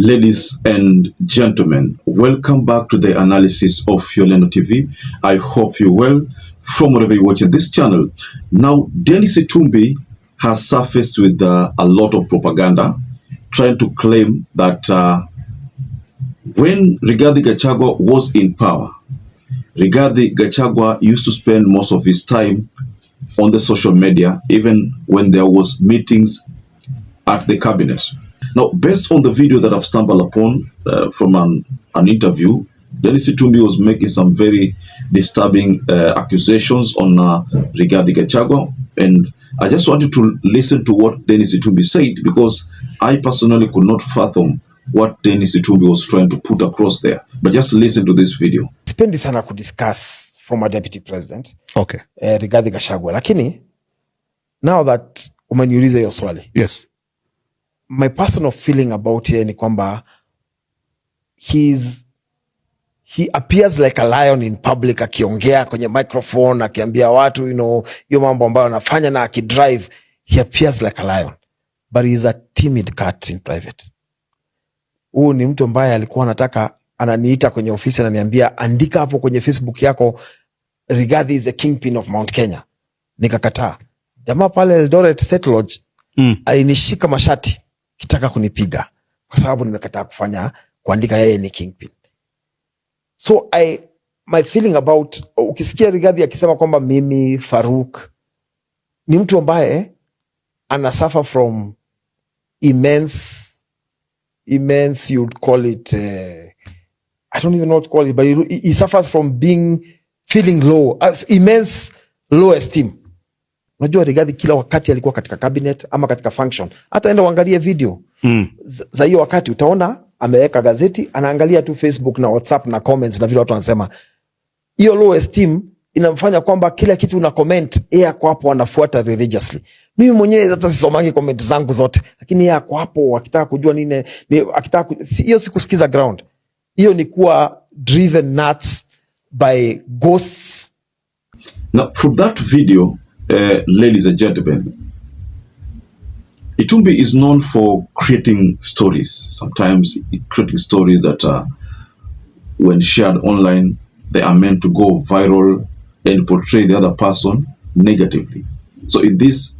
Ladies and gentlemen, welcome back to the analysis of YOLENO TV. I hope you're well from wherever you're watching this channel. Now, DENIS Itumbi has surfaced with a lot of propaganda, trying to claim that when Rigathi Gachagua was in power, Rigathi Gachagua used to spend most of his time on the social media, even when there was meetings at the cabinet. Now, based on the video that I've stumbled upon from an interview, DENIS Itumbi was making some very disturbing accusations on Rigathi Gachagua, and I just wanted to listen to what DENIS Itumbi said, because I personally could not fathom what DENIS Itumbi was trying to put across there. But just listen to this video. Spendi sana kudiscuss former deputy president. Okay. Rigathi Gachagua. Lakini, now that umeniuliza hiyo swali. Yes. My personal feeling about here ni kwamba he appears like a lion in public, akiongea kwenye microphone, akiambia watu, hiyo mambo ambayo anafanya na akidrive, he appears like a lion. But he is a timid cat in private. Huu ni mtu ambaye alikuwa ananiita kwenye ofisi, ananiambia andika hapo kwenye Facebook yako, Rigathi is a kingpin of Mount Kenya. Nikakataa. Jamaa pale Eldoret State Lodge alinishika mashati kitaka kunipiga kwa sababu nimekataa kuandika yeye ni kingpin. So my feeling about, ukisikia Rigathi akisema kwamba mimi Farouk ni mtu ambaye ana suffer from immense, you'd call it, I don't even know what to call it, but he suffers from feeling low, immense low esteem. Unajua Rigathi kila wakati alikuwa katika cabinet ama katika function. Hata enda uangalie video za hiyo wakati, utaona ameweka gazeti, anaangalia tu Facebook na WhatsApp na comments na vile watu wanasema. Hiyo low esteem inamfanya kwamba kila kitu una comment, yeye ako hapo anafuata religiously. Mimi mwenyewe hata sisomangi comment zangu zote, lakini yeye ako hapo akitaka kujua nini, hiyo si kusikiza ground. Hiyo ni kuwa driven nuts by ghosts. Now, for that video, ladies and gentlemen, Itumbi is known for creating stories. Sometimes creating stories that when shared online, they are meant to go viral and portray the other person negatively. So in this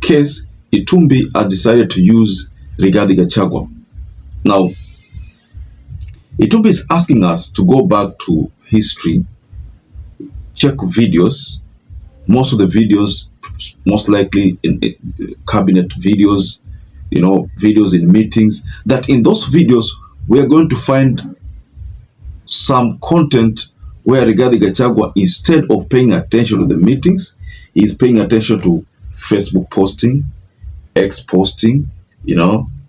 case, Itumbi had decided to use Rigathi Gachagua. Now, Itumbi is asking us to go back to history, check videos. Most of the videos, most likely in cabinet videos, videos in meetings, that in those videos, we are going to find some content where Rigathi Gachagua, instead of paying attention to the meetings, is paying attention to Facebook posting, X posting,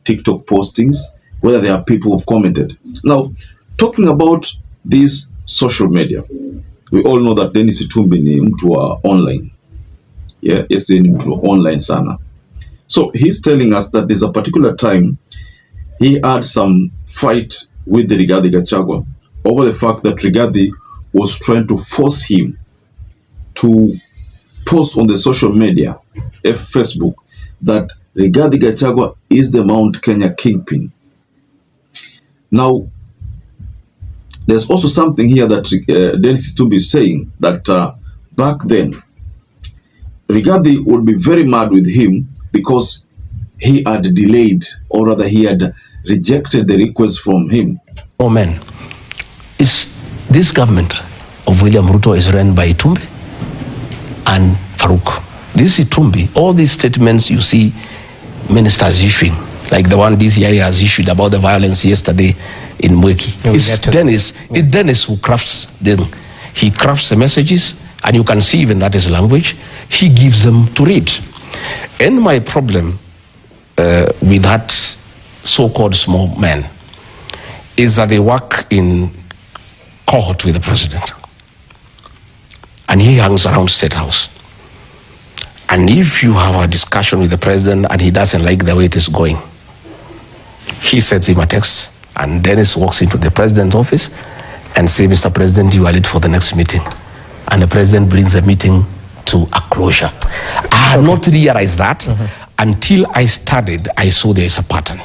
TikTok postings, whether there are people who've commented. Now, talking about this social media, we all know that DENIS Itumbi ni mtu wa online. Yeah, yes, ni mtu wa online sana. So he's telling us that there's a particular time he had some fight with the Rigathi Gachagua over the fact that Rigathi was trying to force him to post on the social media, Facebook, that Rigathi Gachagua is the Mount Kenya kingpin. Now, there's also something here that DENIS Itumbi is saying, that back then, Rigathi would be very mad with him because he had delayed, or rather he had rejected the request from him. Oh man, this government of William Ruto is run by Itumbi and Farouk. This Itumbi, all these statements you see ministers issuing, like the one DCI has issued about the violence yesterday in Mweki. It's Dennis who crafts them. He crafts the messages, and you can see even that is language. He gives them to read. And my problem with that so-called small man is that they work in cohort with the president. And he hangs around State House. And if you have a discussion with the president and he doesn't like the way it is going, he sends him a text, and Dennis walks into the president's office and says, Mr. President, you are late for the next meeting. And the president brings the meeting to a closure. I had not realized that until I studied. I saw there is a pattern.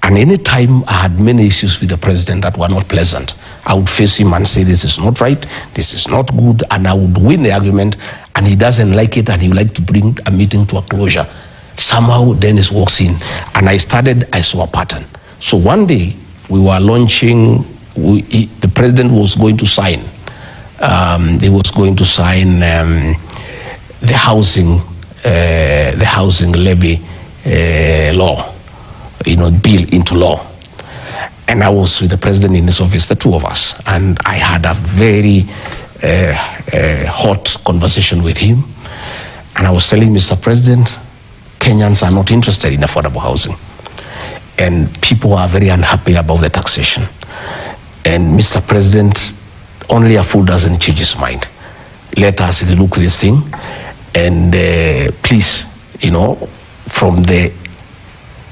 And anytime I had many issues with the president that were not pleasant, I would face him and say, this is not right, this is not good, and I would win the argument, and he doesn't like it, and he would like to bring a meeting to a closure. Somehow Dennis walks in, and I saw a pattern. So one day, we were launching, the president was going to sign, he was going to sign the housing levy law, bill into law. And I was with the president in his office, the two of us, and I had a very hot conversation with him. And I was telling Mr. President, Kenyans are not interested in affordable housing. And people are very unhappy about the taxation. And Mr. President, only a fool doesn't change his mind. Let us look this thing. And please, from the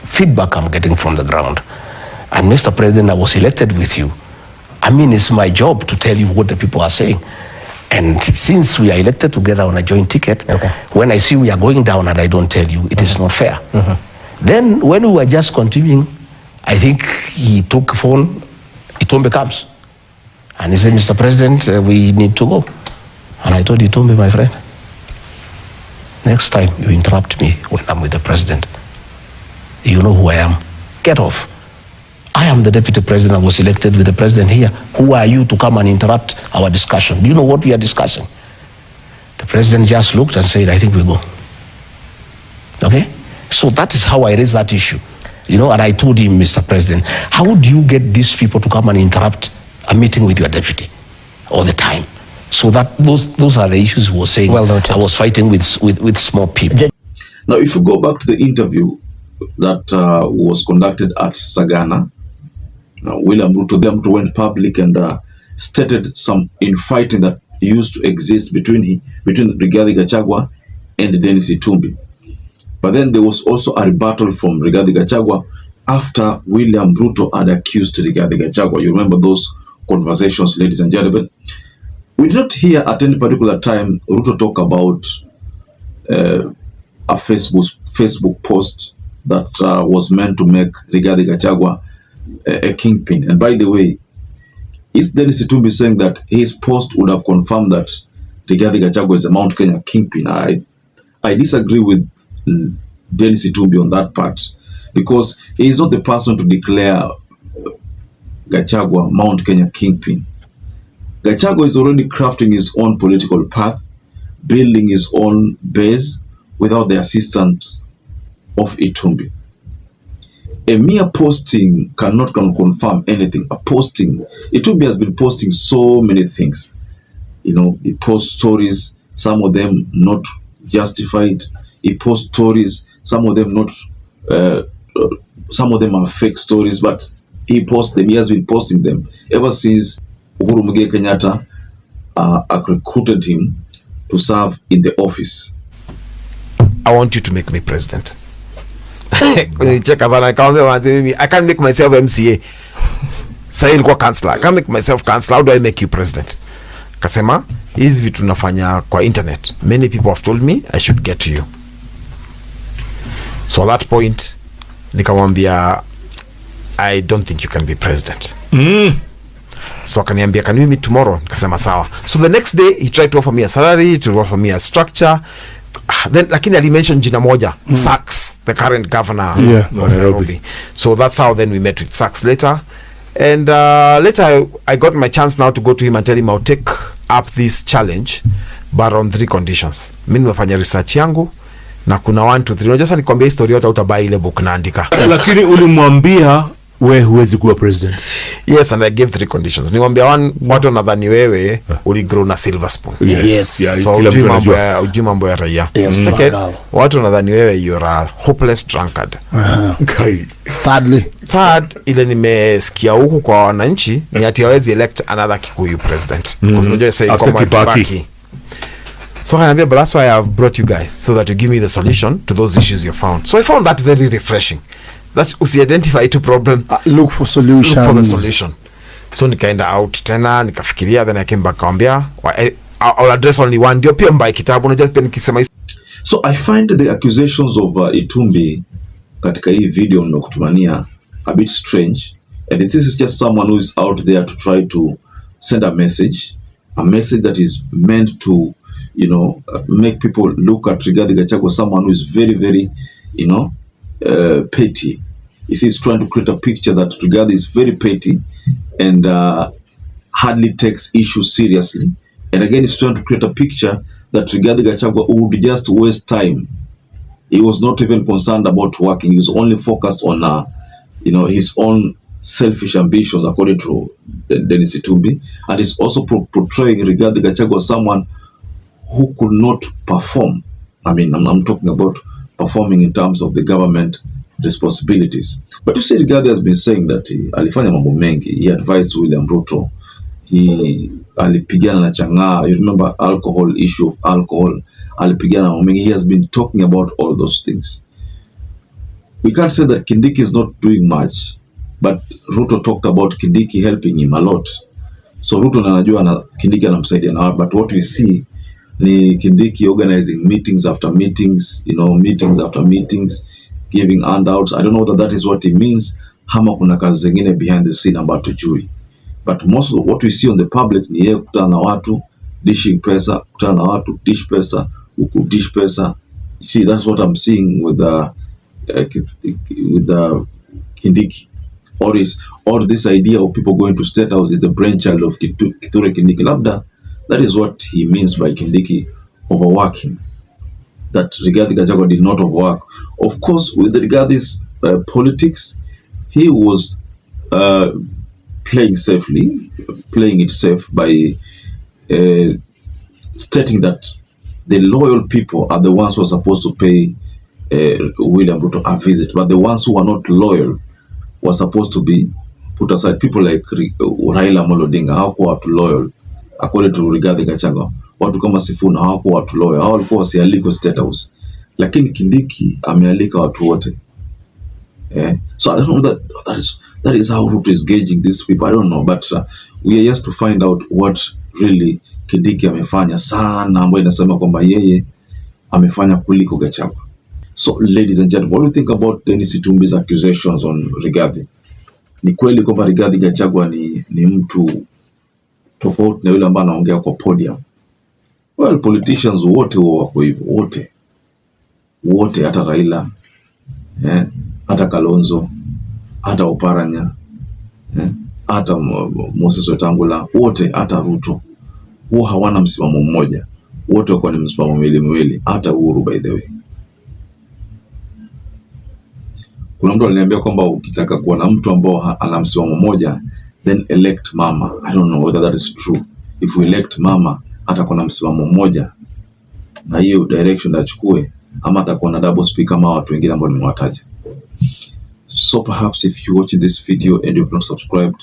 feedback I'm getting from the ground, and Mr. President, I was elected with you. I mean, it's my job to tell you what the people are saying. And since we are elected together on a joint ticket, when I see we are going down and I don't tell you, it is not fair. Then when we were just continuing, I think he took a phone, Itumbi comes. And he said, Mr. President, we need to go. And I told Itumbi, my friend, next time you interrupt me when I'm with the president, you know who I am. Get off. I am the deputy president. I was elected with the president here. Who are you to come and interrupt our discussion? Do you know what we are discussing? The president just looked and said, I think we go. Okay? So that is how I raised that issue. And I told him, Mr. President, how do you get these people to come and interrupt a meeting with your deputy all the time? So that those are the issues we were saying. Well noted. I was fighting with small people. Now, if you go back to the interview that was conducted at Sagana, William Ruto went public and stated some infighting that used to exist between Rigathi Gachagua and Denis Itumbi. But then there was also a rebuttal from Rigathi Gachagua after William Ruto had accused Rigathi Gachagua. You remember those conversations, ladies and gentlemen? We did not hear at any particular time Ruto talk about a Facebook post that was meant to make Rigathi Gachagua a kingpin. And by the way, is Denis Itumbi saying that his post would have confirmed that Rigathi Gachagua is a Mount Kenya kingpin? I disagree with Denis Itumbi on that part, because he is not the person to declare Gachagua Mount Kenya kingpin. Gachagua is already crafting his own political path, building his own base without the assistance of Itumbi. A mere posting cannot confirm anything. A posting, Itumbi has been posting so many things. He posts stories, some of them not justified. He posts stories, some of them are fake stories, but he posts them. He has been posting them ever since Uhuru Muigai Kenyatta recruited him to serve in the office. I want you to make me president. I can't make myself MCA. Sasa nilikuwa counselor. I can't make myself counselor. How do I make you president? Kasema, hizi vitu nafanya kwa internet. Many people have told me I should get to you. So at that point, nikamwambia, I don't think you can be president. So akaniambia, can we meet tomorrow? Nikasema sawa. So the next day, he tried to offer me a salary, to offer me a structure. Then lakini ali mention jina moja, Sachs, the current governor of Nairobi. So that's how then we met with Sachs later. And later I got my chance now to go to him and tell him I'll take up this challenge, but on 3 conditions. Mimi nimefanya research yangu na kuna 1 2 3. Unajua sasa nikwambia historia yote utabai ile book naandika. Lakini ulimwambia wewe huwezi kuwa president. Yes, and I gave 3 conditions. Nilimwambia 1, watu wanadhani wewe uligrow na silver spoon. Yes. Yeah, so ujui mambo ya raia. Second, watu wanadhani wewe you're a hopeless drunkard. Third, ile nimesikia huku kwa wananchi ni ati hawezi elect another Kikuyu president. Because unajua sasa iko Kibaki. So I but that's why I've brought you guys, so that you give me the solution to those issues you found. So I found that very refreshing. That usi-identify to problem, look for solutions. Look for the solution. So nikaenda out tena, nikafikiria, then I came back kawambia, I'll address only one. Ndio pia mbai kitabu, unajua pia nikisema. So I find the accusations of Itumbi katika hii video ninakutumania a bit strange. And this is just someone who is out there to try to send a message that is meant to, make people look at Rigathi Gachagua, someone who is very, very, petty. He's trying to create a picture that Rigathi is very petty and hardly takes issues seriously. And again, he's trying to create a picture that Rigathi Gachagua would just waste time. He was not even concerned about working. He was only focused on, his own selfish ambitions, according to Denis Itumbi. And he's also portraying Rigathi Gachagua as someone who could not perform. I mean, I'm talking about performing in terms of the government responsibilities. But you see, Rigathi has been saying that alifanya mambo mengi. He advised William Ruto. He alipigana na chang'aa. You remember issue of alcohol. Alipigana mambo mengi. He has been talking about all those things. We can't say that Kindiki is not doing much, but Ruto talked about Kindiki helping him a lot. So Ruto anajua na Kindiki anamsaidia na, but what we see ni Kindiki organizing meetings after meetings, meetings after meetings, giving handouts. I don't know whether that is what he means. Hama kuna kazi zingine behind the scene ambayo tujui. But most of what we see on the public ni yeye kutana na watu, dishing pesa, kutana na watu, dish pesa, dish pesa. You see, that's what I'm seeing with the Kindiki. Or this idea of people going to State House is the brainchild of Kithure Kindiki. Labda, that is what he means by Kindiki overworking. That Rigathi Gachagua did not overwork. Of course, with Rigathi's politics, he was playing it safe by stating that the loyal people are the ones who are supposed to pay William Ruto a visit, but the ones who are not loyal were supposed to be put aside. People like Raila Amolo Odinga hawakuwa watu loyal according to Rigathi Gachagua. Watu kama Sifuna hawakuwa watu loyal, hao walikuwa wasialiko State House. Lakini Kindiki amealika watu wote. So I don't know that is how Ruto is gauging these people. I don't know, but we are just to find out what really Kindiki amefanya sana ambayo inasema kwamba yeye amefanya kuliko Gachagua. So ladies and gentlemen, what do you think about Denis Itumbi's accusations on Rigathi? Ni kweli kwamba Rigathi Gachagua ni mtu tofauti na yule ambaye anaongea kwa podium? Well, politicians wote wako hivyo, wote, hata Raila, hata Kalonzo, hata Oparanya, hata Moses Wetangula, wote, hata Ruto, huwa hawana msimamo mmoja. Wote wako ni msimamo miwili, hata Uhuru, by the way. Kuna mtu aliniambia kwamba ukitaka kuwa na mtu ambao ana msimamo mmoja, then elect mama. I don't know whether that is true. If we elect mama, atakuwa na msimamo mmoja na hiyo direction achukue, ama atakuwa na double speak kama watu wengine ambao nimewataja. So perhaps if you watch this video and you've not subscribed,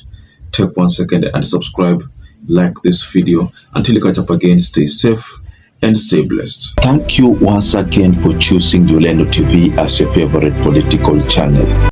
take 1 second and subscribe, like this video. Until you catch up again, stay safe and stay blessed. Thank you once again for choosing YOLENO TV as your favorite political channel.